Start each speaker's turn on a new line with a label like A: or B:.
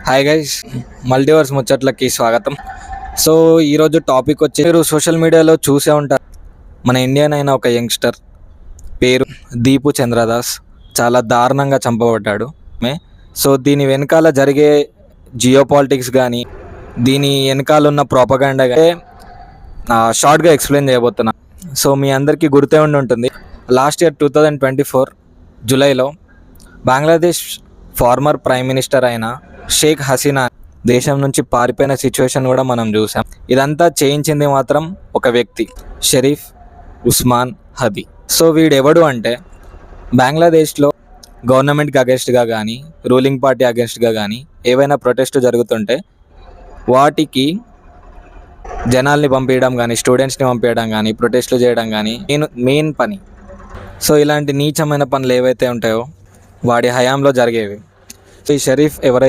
A: Hi guys, multiverse ముచ్చట్లకి స్వాగతం. So ఈరోజు topic వచ్చి, మీరు సోషల్ మీడియాలో చూసే ఉంటారు, మన ఇండియన్ అయిన ఒక యంగ్స్టర్ పేరు దీపు చంద్రదాస్ చాలా దారుణంగా చంపబడ్డాడు. సో దీని వెనకాల జరిగే జియో పాలిటిక్స్ కానీ, దీని వెనకాల ఉన్న ప్రోపగాండా కానీ షార్ట్గా ఎక్స్ప్లెయిన్ చేయబోతున్నా. సో మీ అందరికీ గుర్తే ఉండి ఉంటుంది, లాస్ట్ ఇయర్ 2024 జూలైలో బంగ్లాదేశ్ ఫార్మర్ ప్రైమ్ మినిస్టర్ అయిన షేక్ హసీనా దేశం నుంచి పారిపోయిన సిచ్యువేషన్ కూడా మనం చూసాం. ఇదంతా చేయించింది మాత్రం ఒక వ్యక్తి, షరీఫ్ ఉస్మాన్ హదీ. సో వీడెవడు అంటే, బంగ్లాదేశ్లో గవర్నమెంట్కి అగెన్స్ట్గా కానీ, రూలింగ్ పార్టీ అగెన్స్ట్గా కానీ ఏవైనా ప్రొటెస్ట్ జరుగుతుంటే వాటికి జనాల్ని పంపించడం కానీ, స్టూడెంట్స్ని పంపించడం కానీ, ప్రొటెస్ట్లు చేయడం కానీ మెయిన్ పని. సో ఇలాంటి నీచమైన పనులు ఏవైతే ఉంటాయో వాడి హయాంలో జరిగేవి. సో ఈ షరీఫ్ ఎవరైతే